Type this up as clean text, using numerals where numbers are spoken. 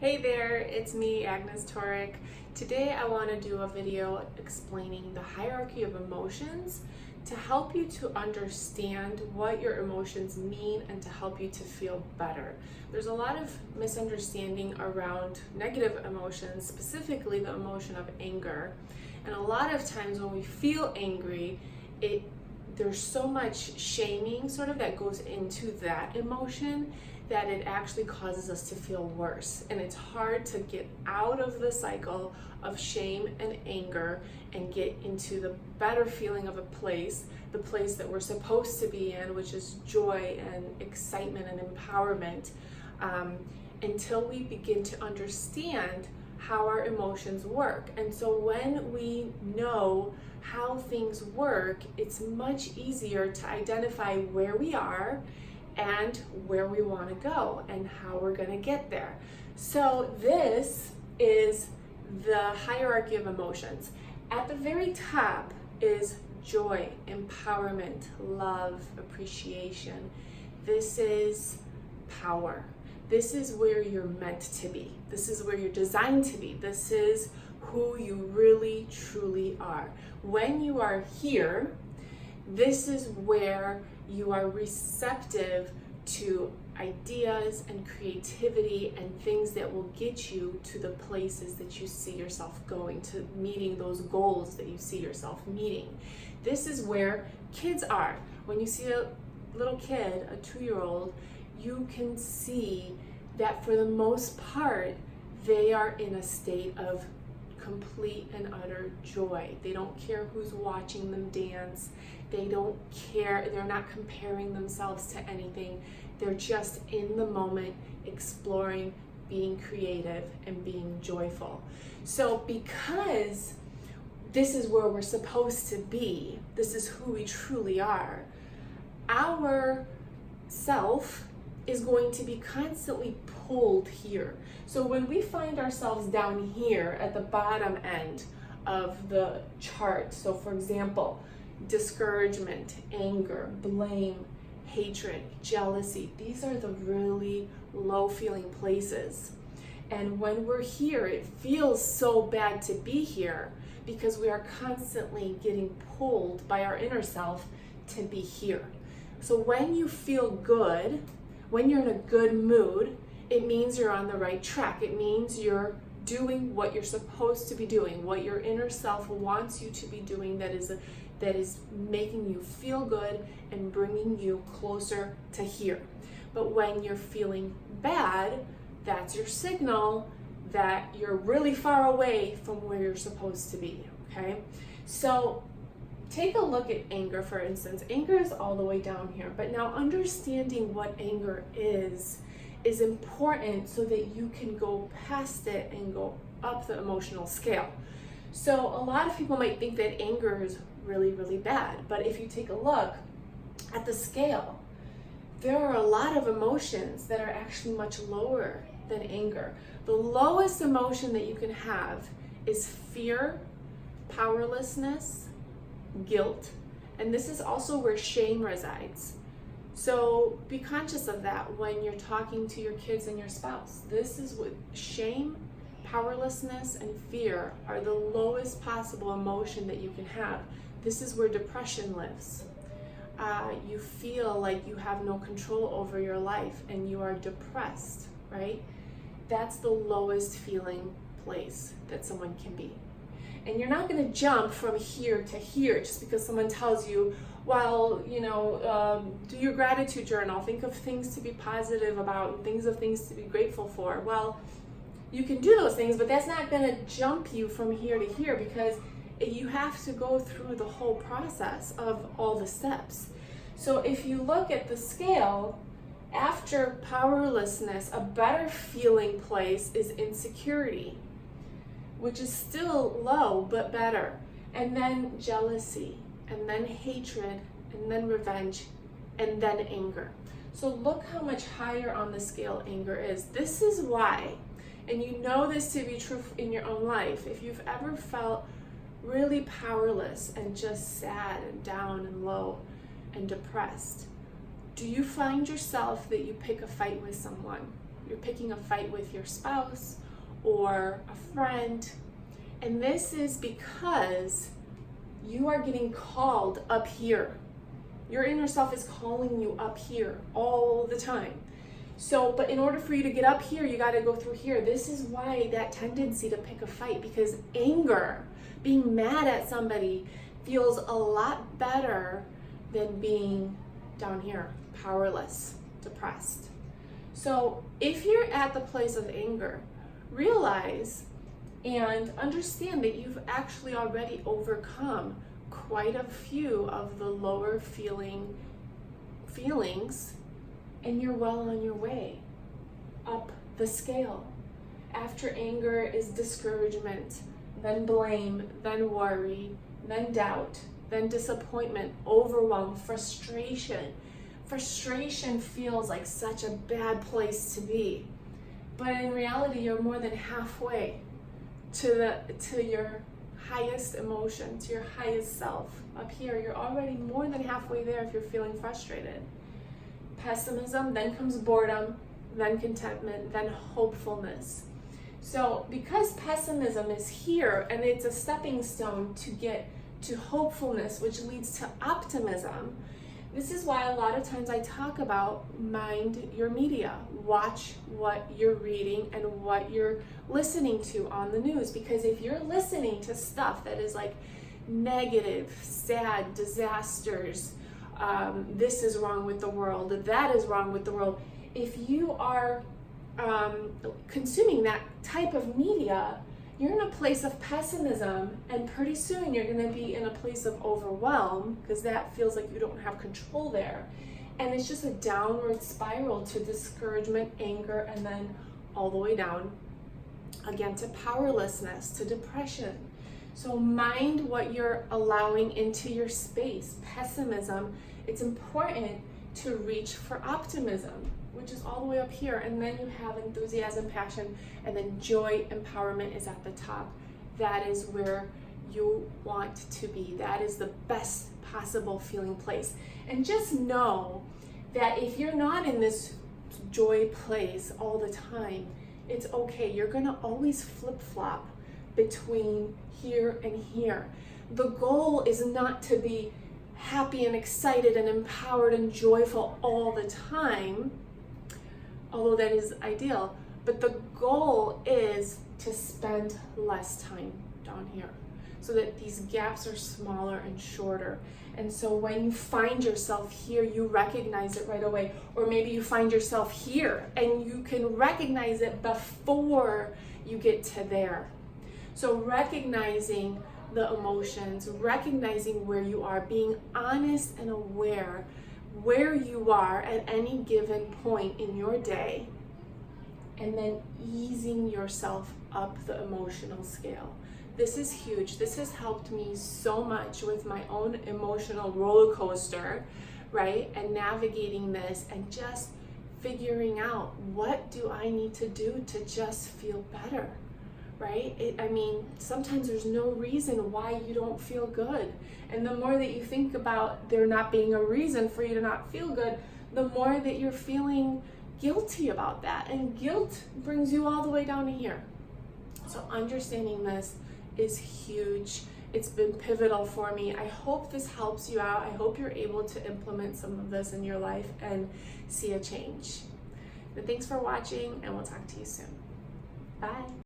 Hey there, it's me, Agnes Torek. Today I want to do a video explaining the hierarchy of emotions to help you to understand what your emotions mean and to help you to feel better. There's a lot of misunderstanding around negative emotions, specifically the emotion of anger. And a lot of times when we feel angry, there's so much shaming sort of that goes into that emotion that it actually causes us to feel worse. And it's hard to get out of the cycle of shame and anger and get into the better feeling of the place that we're supposed to be in, which is joy and excitement and empowerment, until we begin to understand how our emotions work. And so when we know how things work, it's much easier to identify where we are and where we want to go and how we're going to get there. So this is the hierarchy of emotions. At the very top is joy, empowerment, love, appreciation. This is power. This is where you're meant to be. This is where you're designed to be. This is who you really, truly are. When you are here, this is where you are receptive to ideas and creativity and things that will get you to the places that you see yourself going, to meeting those goals that you see yourself meeting. This is where kids are. When you see a little kid, a 2-year-old, you can see that for the most part, they are in a state of complete and utter joy. They don't care who's watching them dance. They don't care. They're not comparing themselves to anything. They're just in the moment, exploring, being creative, and being joyful. So because this is where we're supposed to be, this is who we truly are, our self is going to be constantly pulled here. So when we find ourselves down here at the bottom end of the chart, so for example, discouragement, anger, blame, hatred, jealousy, these are the really low feeling places. And when we're here, it feels so bad to be here because we are constantly getting pulled by our inner self to be here. So when you feel good, when you're in a good mood, it means you're on the right track. It means you're doing what you're supposed to be doing, what your inner self wants you to be doing, that is making you feel good and bringing you closer to here. But when you're feeling bad, that's your signal that you're really far away from where you're supposed to be, okay? So take a look at anger, for instance. Anger is all the way down here, but now understanding what anger is important so that you can go past it and go up the emotional scale. So a lot of people might think that anger is really, really bad, but if you take a look at the scale, there are a lot of emotions that are actually much lower than anger. The lowest emotion that you can have is fear, powerlessness, guilt, and this is also where shame resides. So be conscious of that when you're talking to your kids and your spouse. This is what shame, powerlessness, and fear are the lowest possible emotion that you can have. This is where depression lives. You feel like you have no control over your life and you are depressed, right? That's the lowest feeling place that someone can be. And you're not going to jump from here to here just because someone tells you, well, do your gratitude journal, think of things to be positive about, things to be grateful for. Well, you can do those things, but that's not going to jump you from here to here because you have to go through the whole process of all the steps. So if you look at the scale, after powerlessness, a better feeling place is insecurity, which is still low, but better. And then jealousy, and then hatred, and then revenge, and then anger. So look how much higher on the scale anger is. This is why, and you know this to be true in your own life, if you've ever felt really powerless and just sad and down and low and depressed, do you find yourself that you pick a fight with someone? you're picking a fight with your spouse or a friend. And this is because you are getting called up here. Your inner self is calling you up here all the time. So, but in order for you to get up here, you got to go through here. This is why that tendency to pick a fight, because anger, being mad at somebody, feels a lot better than being down here, powerless, depressed. So if you're at the place of anger, realize and understand that you've actually already overcome quite a few of the lower feelings, and you're well on your way up the scale. After anger is discouragement, then blame, then worry, then doubt, then disappointment, overwhelm, frustration. Frustration feels like such a bad place to be, but in reality, you're more than halfway to your highest emotion, to your highest self. Up here, you're already more than halfway there if you're feeling frustrated. Pessimism, then comes boredom, then contentment, then hopefulness. So because pessimism is here and it's a stepping stone to get to hopefulness, which leads to optimism, this is why a lot of times I talk about mind your media. Watch what you're reading and what you're listening to on the news. Because if you're listening to stuff that is like negative, sad, disasters, this is wrong with the world, that is wrong with the world. If you are consuming that type of media, you're in a place of pessimism, and pretty soon you're going to be in a place of overwhelm, because that feels like you don't have control there. And it's just a downward spiral to discouragement, anger, and then all the way down again to powerlessness, to depression. So mind what you're allowing into your space. Pessimism, it's important to reach for optimism, which is all the way up here, and then you have enthusiasm, passion, and then joy, empowerment is at the top. That is where you want to be. That is the best possible feeling place. And just know that if you're not in this joy place all the time, it's okay. You're gonna always flip-flop between here and here. The goal is not to be happy and excited and empowered and joyful all the time, although that is ideal, but the goal is to spend less time down here so that these gaps are smaller and shorter. And so when you find yourself here, you recognize it right away. Or maybe you find yourself here and you can recognize it before you get to there. So recognizing the emotions, recognizing where you are, being honest and aware where you are at any given point in your day, and then easing yourself up the emotional scale. This is huge. This has helped me so much with my own emotional roller coaster, right? And navigating this and just figuring out, what do I need to do to just feel better, right? I mean, sometimes there's no reason why you don't feel good. And the more that you think about there not being a reason for you to not feel good, the more that you're feeling guilty about that. And guilt brings you all the way down to here. So understanding this is huge. It's been pivotal for me. I hope this helps you out. I hope you're able to implement some of this in your life and see a change. But thanks for watching, and we'll talk to you soon. Bye.